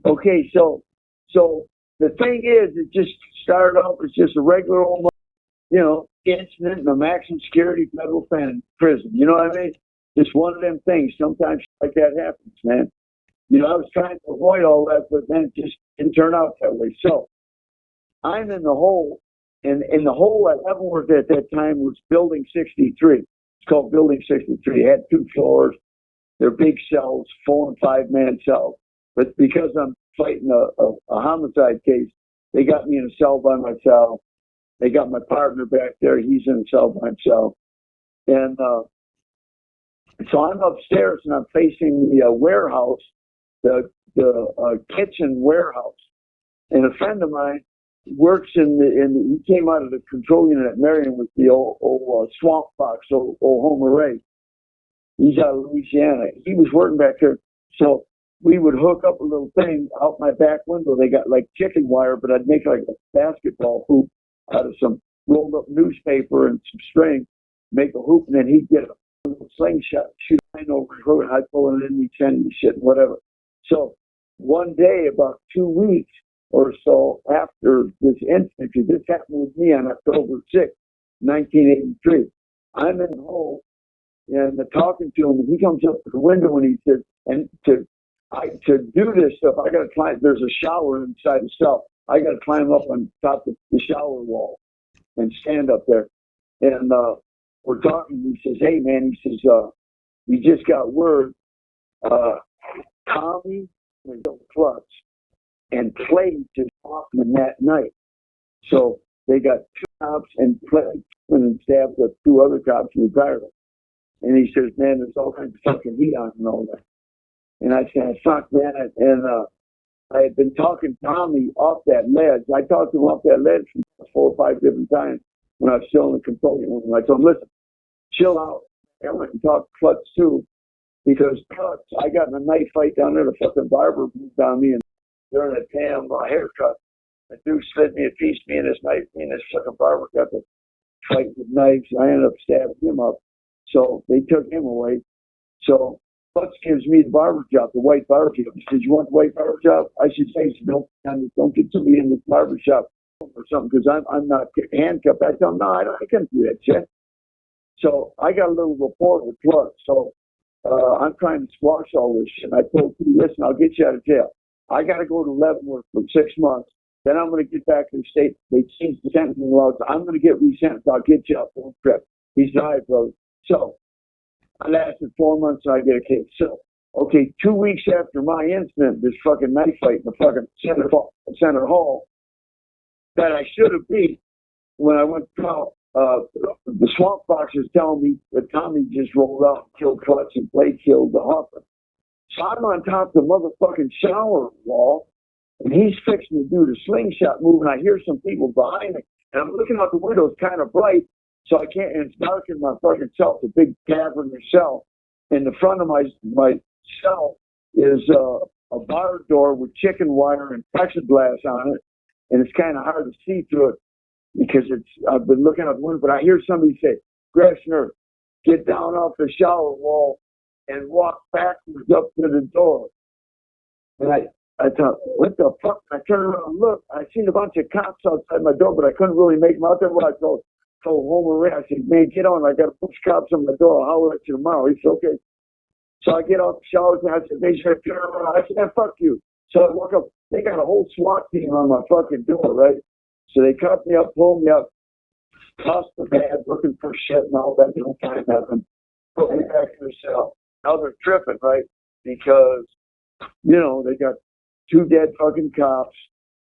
Okay, so the thing is, it just started off as just a regular old, incident in a maximum security federal prison. You know what I mean? Just one of them things. Sometimes like that happens, man. I was trying to avoid all that, but then it just didn't turn out that way. So I'm in the hole, and in the hole at Leavenworth at that time was Building 63. It's called Building 63. It had 2 floors. They're big cells, 4 and 5 man cells. But because I'm fighting a homicide case, they got me in a cell by myself. They got my partner back there. He's in a cell by himself. And so I'm upstairs and I'm facing the warehouse, the kitchen warehouse. And a friend of mine works he came out of the control unit at Marion with the old Swamp Fox, old Homer Ray. He's out of Louisiana. He was working back there. So we would hook up a little thing out my back window. They got like chicken wire, but I'd make like a basketball hoop out of some rolled up newspaper and some string, make a hoop, and then he'd get a little slingshot, shoot a line over his hood, and I'd pull it in, he'd send me shit, whatever. So one day, about 2 weeks or so after this incident, because this happened with me on October 6th, 1983, I'm in the hole and talking to him, and he comes up to the window and he says, and to do this stuff, I got to climb. There's a shower inside the cell. I got to climb up on top of the shower wall and stand up there. And we're talking. He says, "Hey, man," he says, "we just got word. Tommy was on Clutts and played to Hoffman that night. So they got 2 cops and played and stabbed up 2 other cops in the environment." And he says, "Man, there's all kinds of fucking heat on and all that." And I said, "Fuck, man." And I had been talking Tommy off that ledge. I talked to him off that ledge 4 or 5 different times when I was still in the control room. And I told him, "Listen, chill out." I went and talked to Clutts too, because Clutts, I got in a knife fight down there. The fucking barber moved on me, and during a damn haircut, the dude slid me a piece. Me and this knife, me and this fucking barber got to fight with knives. I ended up stabbing him up. So they took him away. So Clutts gives me the barber job, the white barber job. He says, "You want the white barber job?" I should say, "Don't get somebody in the barber shop or something, because I'm not handcuffed." I tell him, "No, I can't do that shit." So I got a little rapport with Clutts. So I'm trying to squash all this shit. And I told him, "Listen, I'll get you out of jail. I got to go to Leavenworth for 6 months. Then I'm going to get back to the state. They changed the sentencing laws. I'm going to get resentenced. I'll get you out for a trip." He said, "All right, brother." So I lasted 4 months and I get a case. So, okay, 2 weeks after my incident, this fucking knife fight in the fucking center hall that I should have beat, when I went to trial, the Swamp Fox is telling me that Tommy just rolled out and killed Clutts and Blake killed the Hoffman. So I'm on top of the motherfucking shower wall, and he's fixing to do the slingshot move, and I hear some people behind me, and I'm looking out the window. It's kind of bright, so I can't, and it's dark in my fucking cell. It's a big cavernous cell. In the front of my cell is a bar door with chicken wire and plexiglass on it, and it's kind of hard to see through it because I've been looking out the window, but I hear somebody say, "Greshner, get down off the shower wall and walk backwards up to the door." And I thought, "What the fuck?" I turned around and looked. I seen a bunch of cops outside my door, but I couldn't really make them out there. Well, I told Homer Ray, I said, "Man, get on. I got a bunch of cops on my door. I'll holler at you tomorrow." He said, "Okay." So I get off the shower and I said, "They should turn around." I said, "Man, fuck you." So I walk up. They got a whole SWAT team on my fucking door, right? So they cut me up, pulled me up, tossed the bag, looking for shit and all that. Don't find nothing. Put me back in the cell. Now they're tripping, right? Because, they got 2 dead fucking cops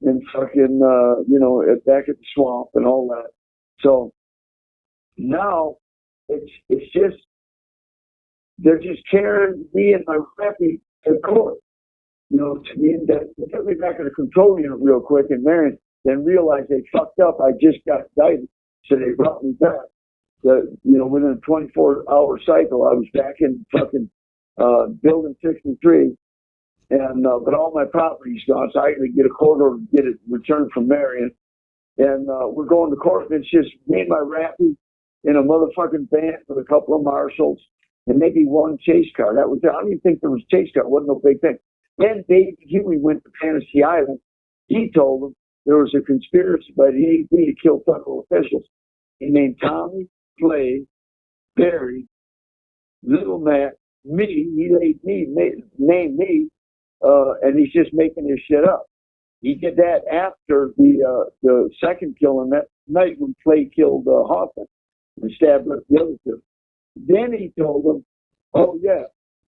and fucking, back at the swamp and all that. So now it's just, they're just carrying me and my rappy to court. They took me back to the control unit real quick in Marion, then realized they fucked up. I just got indicted. So they brought me back. Within a 24-hour cycle, I was back in fucking Building 63. And but all my property's gone, so I had to get a court order to get it returned from Marion. And we're going to court, and it's just me and my rappy in a motherfucking van with a couple of marshals and maybe 1 chase car. That was, I don't even think there was a chase car. It wasn't no big thing. Then David Huey went to Fantasy Island. He told them there was a conspiracy by the AD to kill federal officials. He named Tommy, Clay, Barry, Little Matt, me. He named me, and he's just making this shit up. He did that after the second killing that night when Clay killed Hoffman and stabbed up the other two. Then he told them, oh yeah,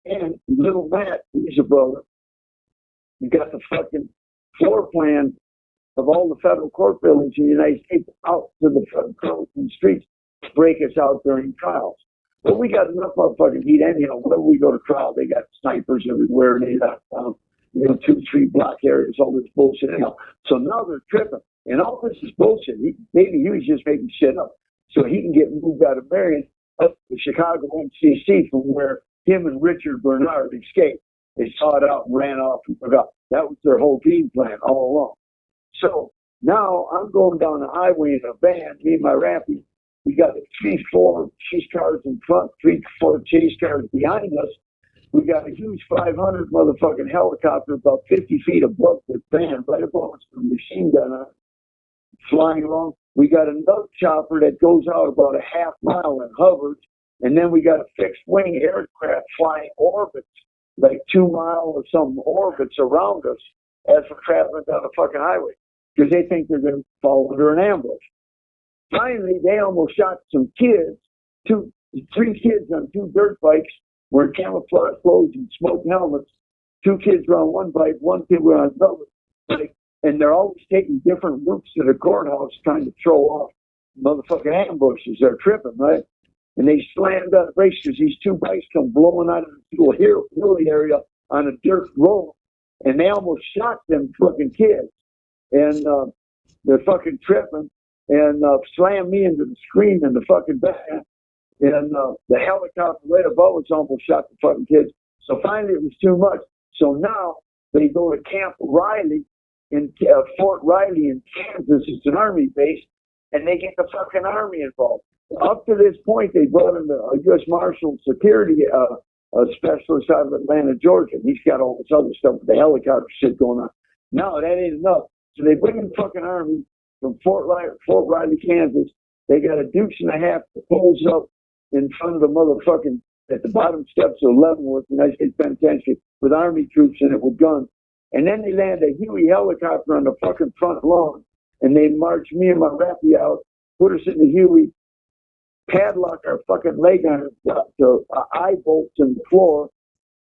and Little Matt, he's a brother, he got the fucking floor plan of all the federal court buildings in the United States out to the federal streets to break us out during trials. But we got enough motherfucking heat anyhow. Whenever we go to trial, they got snipers everywhere, and they got 2-3 block areas, all this bullshit anyhow. So now they're tripping, and all this is bullshit. Maybe he was just making shit up so he can get moved out of Marion up to Chicago MCC, from where him and Richard Bernard escaped. They saw it out and ran off and forgot. That was their whole game plan all along. So now I'm going down the highway in a van, me and my Rampy. We got 3-4 chase cars in front, 3-4 chase cars behind us. We got a huge 500 motherfucking helicopter about 50 feet above the van, right above us, with a machine gun on it, flying along. We got another chopper that goes out about a half mile and hovers. And then we got a fixed wing aircraft flying orbits, like 2 mile or some orbits around us as we're traveling down the fucking highway, because they think they're going to fall under an ambush. Finally, they almost shot some kids, 3 kids on 2 dirt bikes wearing camouflage clothes and smoke helmets. 2 kids were on one bike, 1 kid was on another bike, and they're always taking different routes to the courthouse trying to throw off motherfucking ambushes. They're tripping, right? And they slammed out the brakes because these 2 bikes come blowing out of the little hilly area on a dirt road, and they almost shot them fucking kids. And they're fucking tripping and slammed me into the screen in the fucking back. And the helicopter right above us almost shot the fucking kids. So finally it was too much. So now they go to Camp Riley in Fort Riley in Kansas. It's an army base, and they get the fucking army involved. Up to this point, they brought in a U.S. Marshal security specialist out of Atlanta, Georgia. He's got all this other stuff with the helicopter shit going on. No, that ain't enough. So they bring in the fucking army from Fort Riley, Kansas. They got a Dukes and a half that pulls up in front of the motherfucking, at the bottom steps of Leavenworth, United States Penitentiary, with army troops in it with guns. And then they land a Huey helicopter on the fucking front lawn, and they march me and my Rappy out, put us in the Huey, padlock our fucking leg on to eye bolts in the floor,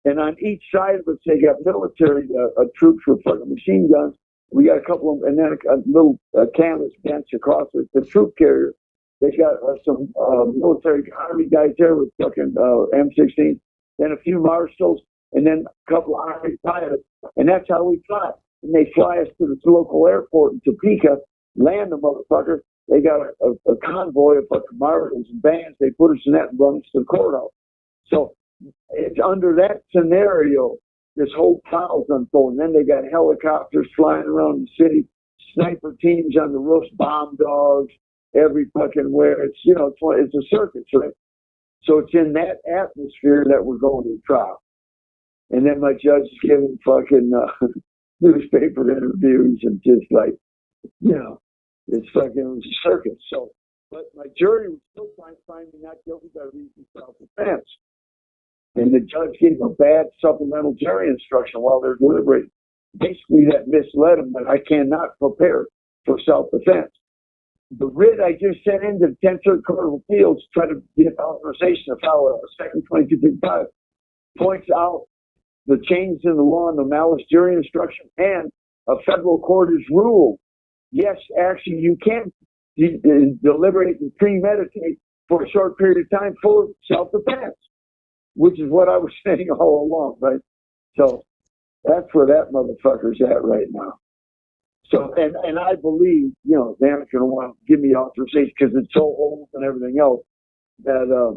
and on each side of us they got military troops with fucking machine guns. We got a couple of, and then a little canvas bench across the troop carrier. They got some military army guys there with fucking M16, then a few marshals, and then a couple of army pilots, and that's how we fly. And they fly us to the local airport in Topeka, land the motherfucker. They got a convoy of fucking marshals and bands. They put us in that and run us to the courthouse. So it's under that scenario this whole trial's unfolding. Then they got helicopters flying around the city, sniper teams on the roofs, bomb dogs every fucking where. It's, you know, it's a circus, right? So it's in that atmosphere that we're going to trial. And then my judge is giving fucking newspaper interviews and just like, you know, it's fucking, it was a circus. So, but my jury was still finding me not guilty by reason of self-defense. And the judge gave a bad supplemental jury instruction while they're deliberating. Basically, that misled them that I cannot prepare for self-defense. The writ I just sent into the 10th Circuit Court of Appeals to try to get authorization to file a second 2255 points out the changes in the law and the malice jury instruction, and a federal court has ruled, yes, actually, you can deliberate and premeditate for a short period of time for self-defense, which is what I was saying all along, right? So that's where that motherfucker's at right now. So, and I believe, you know, they're not going to want to give me authorization because it's so old and everything else that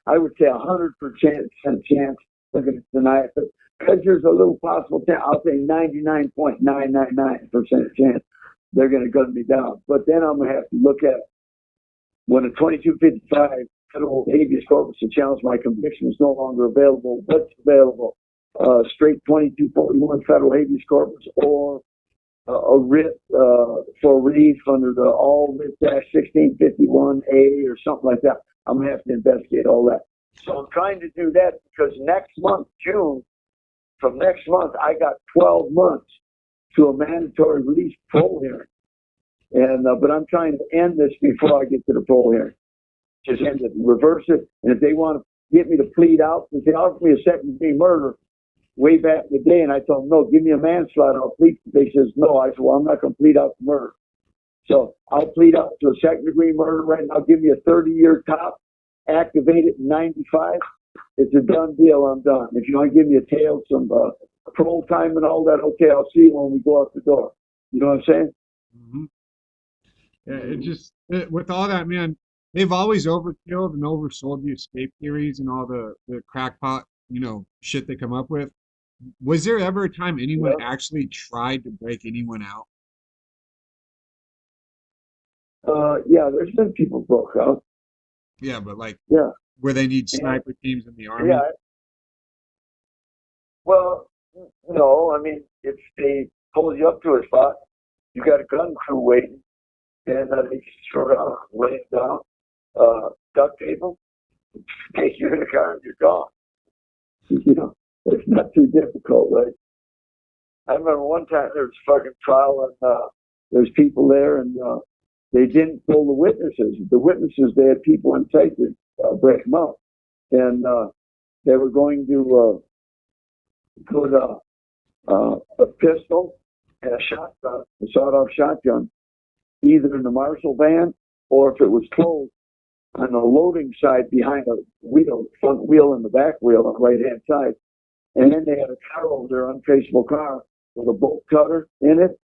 I would say 100% chance they're going to deny it. But because there's a little possible chance, I'll say 99.999% chance they're going to gun me down. But then I'm going to have to look at when a 2255 federal habeas corpus to challenge my conviction is no longer available, what's available. straight 2241 federal habeas corpus, or a writ for relief under the all writ dash 1651A or something like that. I'm gonna have to investigate all that. So I'm trying to do that because next month, June, from next month, I got 12 months to a mandatory release parole hearing. And but I'm trying to end this before I get to the parole hearing. Just end it, reverse it. And if they want to get me to plead out, if they offered me a second-degree murder way back in the day, and I told them, no, give me a manslaughter, I'll plead. They says, no. I said, well, I'm not going to plead out to murder. So I'll plead out to a second-degree murder right now. Give me a 30-year top, activate it in 95. It's a done deal. I'm done. If you want to give me a tail, some parole time and all that, okay, I'll see you when we go out the door. You know what I'm saying? Mm-hmm. With all that, man, they've always overkilled and oversold the escape theories and all the crackpot, shit they come up with. Was there ever a time anyone Yeah. actually tried to break anyone out? Yeah, there's been people broke out. Yeah, but like Yeah. where they need And, sniper teams in the army. yeah. Well, no, I mean, if they pull you up to a spot, you got a gun crew waiting, and they sort of lay it down, duct tape them, take you in the car, and you're gone. You know, it's not too difficult, right? I remember one time there was a fucking trial, and there's people there, and they didn't pull the witnesses. The witnesses, they had people in sight to break them up, and they were going to put a pistol and a shotgun, a sawed-off shotgun, either in the Marshall van or if it was closed on the loading side behind a wheel, front wheel and the back wheel on the right-hand side. And then they had a car over there, untraceable car, with a bolt cutter in it,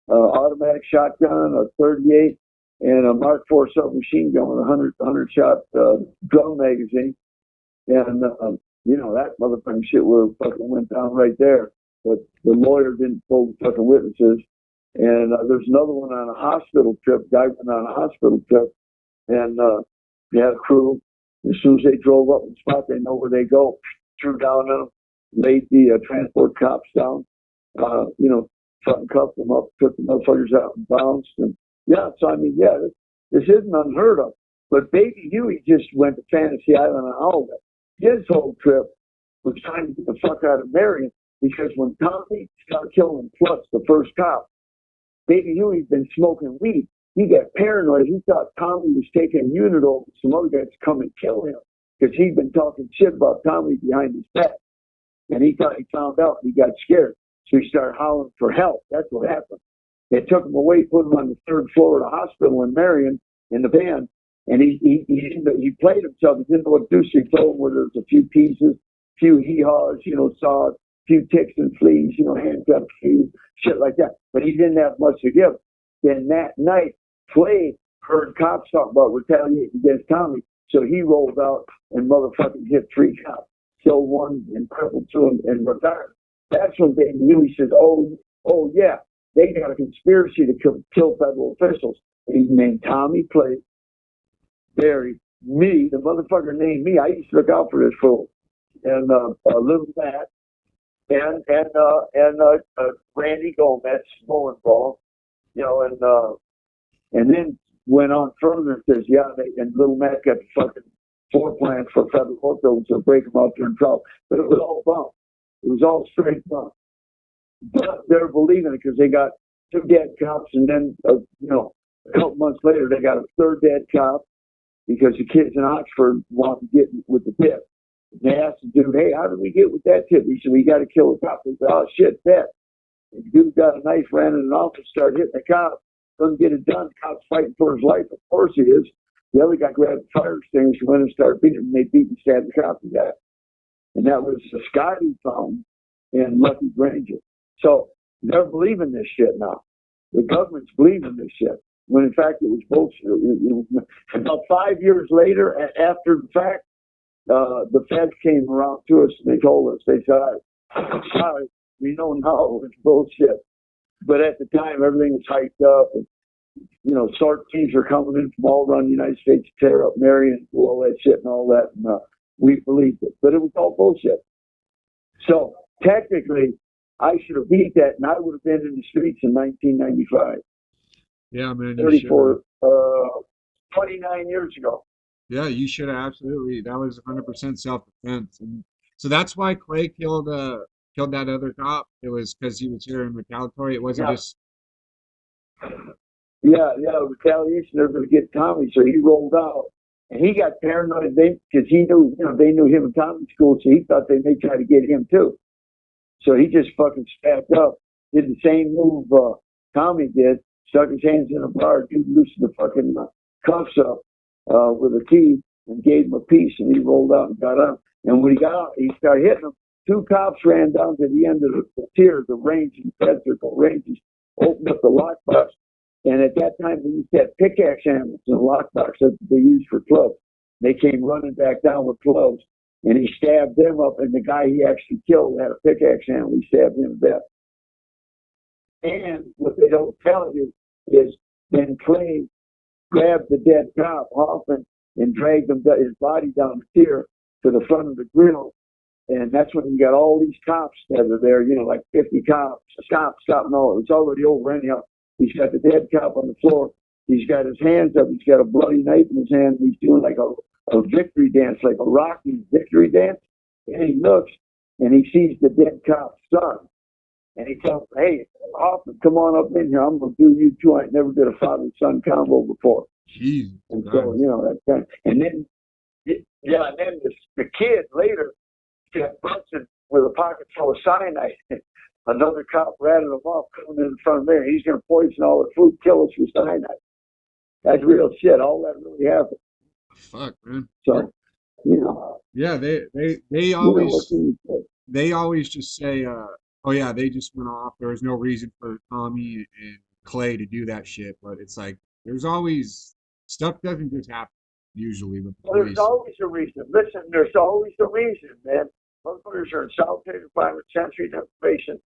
automatic shotgun, a 38, and a Mark IV submachine gun with a 100 shot drum magazine. And, that motherfucking shit would have fucking went down right there. But the lawyer didn't pull the fucking witnesses. And there's another one on a hospital trip. Guy went on a hospital trip, and they had a crew. As soon as they drove up the spot, they know where they go. Threw down on them, laid the transport cops down. Fucking cuffed them up, took the motherfuckers out and bounced. And yeah, so I mean, yeah, this isn't unheard of. But Baby Huey just went to Fantasy Island and all that. His whole trip was trying to get the fuck out of Marion because when Tommy started killing Clutts, the first cop, Baby Huey's been smoking weed. He got paranoid. He thought Tommy was taking Unidol. Some other guys come and kill him because he'd been talking shit about Tommy behind his back. And he thought he found out and he got scared. So he started hollering for help. That's what happened. They took him away, put him on the third floor of the hospital in Marion in the van. And he played himself. He didn't know what to do. So he told him where there's a few pieces, few hee-haws, saws, few ticks and fleas, handcuffs, shit like that. But he didn't have much to give. Then that night, Clay heard cops talk about retaliating against Tommy. So he rolled out and motherfucking hit 3 cops, killed one and crippled 2 and retired. That's when Baby Huey says, oh yeah, they got a conspiracy to kill federal officials. He's named Tommy Clay, Barry, me, the motherfucker named me. I used to look out for this fool. And Little Matt, and Randy Gomez, bowling ball, and then went on further and says, yeah, and Little Matt got the fucking floor plans for federal court buildings to break them up during trial. But it was all bump. It was all straight bump. But they're believing it because they got 2 dead cops, and then, a couple months later, they got a 3rd dead cop because the kids in Oxford wanted to get with the tip. They asked the dude, hey, how did we get with that tip? He said, we got to kill the cop. He said, oh, shit, that. The dude got a knife, ran in an office, started hitting the cop. Doesn't get it done. The cop's fighting for his life. Of course he is. The other guy grabbed the fire extinguisher, went and started beating him, and they beat and stabbed the cop to death. And that was the Scotty found in Lucky Granger. So they're believing this shit now. The government's believing this shit. When in fact it was bullshit. About 5 years later, after the fact, the feds came around to us and they told us, they said, sorry, we know now it's bullshit. But at the time, everything was hyped up. And, SART teams were coming in from all around the United States to tear up Marion and do all that shit and all that. And we believed it. But it was all bullshit. So technically, I should have beat that, and I would have been in the streets in 1995, Yeah, man, you should have. 34, 29 years ago. Yeah, you should have absolutely. That was 100% self-defense, and so that's why Clay killed that other cop. It was because he was here in retaliatory. It wasn't Yeah, just yeah, retaliation. They're going to get Tommy, so he rolled out, and he got paranoid. Because he knew, they knew him in Tommy school, so he thought they may try to get him too. So he just fucking stacked up, did the same move Tommy did, stuck his hands in a bar, dude loosened the fucking cuffs up with a key and gave him a piece, and he rolled out and got up. And when he got out, he started hitting them. Two cops ran down to the end of the tier, the range, red circle ranges, opened up the lockbox. And at that time, they used to have pickaxe handles in the lockbox that they used for clubs. They came running back down with clubs, and he stabbed them up, and the guy he actually killed had a pickaxe handle. He stabbed him to death. And what they don't tell you is then Clay grabbed the dead cop, Hoffman, and dragged his body down the pier to the front of the grill. And that's when you got all these cops that are there, like 50 cops. Stop, no, it's already over anyhow. He's got the dead cop on the floor. He's got his hands up. He's got a bloody knife in his hand. He's doing like a victory dance, like a Rocky victory dance. And he looks and he sees the dead cop's son. And he tells him, hey, Hoffman, come on up in here. I'm going to do you too. I never did a father-son combo before. Jesus. And so, that kind of, and then, and then the kid later got busted with a pocket full of cyanide. Another cop ratted him off coming in front of me. He's going to poison all the food, kill us with cyanide. That's real shit. All that really happened. Fuck, man. So, Yeah, they always just say, oh yeah, they just went off. There was no reason for Tommy and Clay to do that shit. But it's like there's always stuff doesn't just happen usually with the police. There's always a reason. Listen, there's always a reason, man. Motherfuckers are in solitary confinement, sensory deprivation,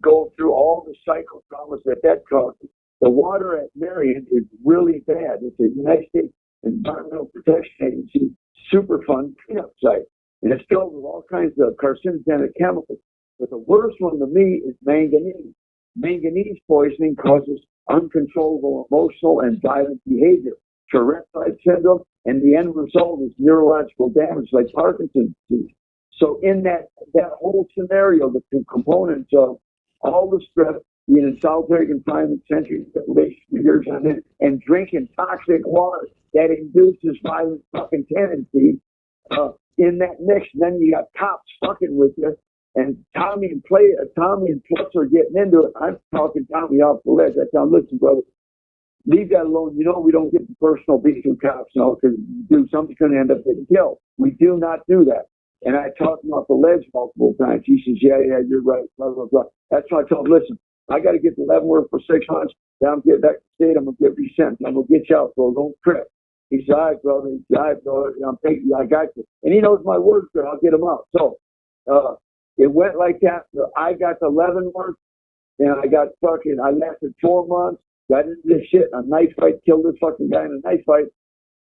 going through all the psychotraumas that causes. The water at Marion is really bad. It's a United States Environmental Protection Agency Superfund cleanup site. And it's filled with all kinds of carcinogenic chemicals. But the worst one to me is manganese. Manganese poisoning causes uncontrollable emotional and violent behavior, Tourette-type syndrome, and the end result is neurological damage like Parkinson's disease. So in that whole scenario, the two components of all the stress, being in solitary confinement, sensory deprivation for years on end, and drinking toxic water that induces violent fucking tendencies in that mix. And then you got cops fucking with you, and Tommy and Clutts are getting into it. I'm talking Tommy off the ledge. I tell him, listen, brother, leave that alone. We don't get the personal beef with cops, because somebody's going to end up getting killed. We do not do that. And I talked him off the ledge multiple times. He says, yeah, you're right, blah, blah, blah. That's why I told him, listen, I got to get to Leavenworth for 6 months. Then I'm getting back to the state. I'm going to get resentenced. I'm going to get you out, bro. Don't trip. He said, all right, brother. He said, all right, brother. I'm taking you. I got you. And he knows my word, sir. I'll get him out. So it went like that. I got to Leavenworth, and I lasted 4 months, got into this shit, a knife fight, killed this fucking guy in a knife fight.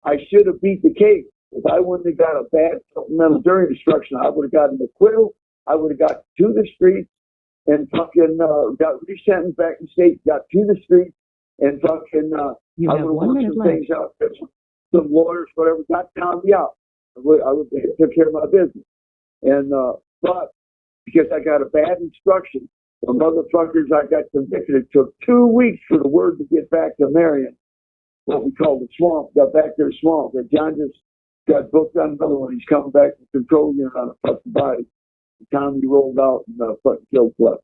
I should have beat the case. If I wouldn't have got a bad supplemental jury instruction, I would have gotten an acquittal. I would have got to the streets and fucking got resentenced back in state, got to the streets and fucking, I would have worked some things out, some lawyers, whatever, got Tommy out. I would took care of my business. And, but because I got a bad instruction, the motherfuckers I got convicted, it took 2 weeks for the word to get back to Marion, what we call the swamp, got back there swamp. And John just got booked on another one. He's coming back to control unit on a fucking body. Tommy rolled out and fucking killed Clutts.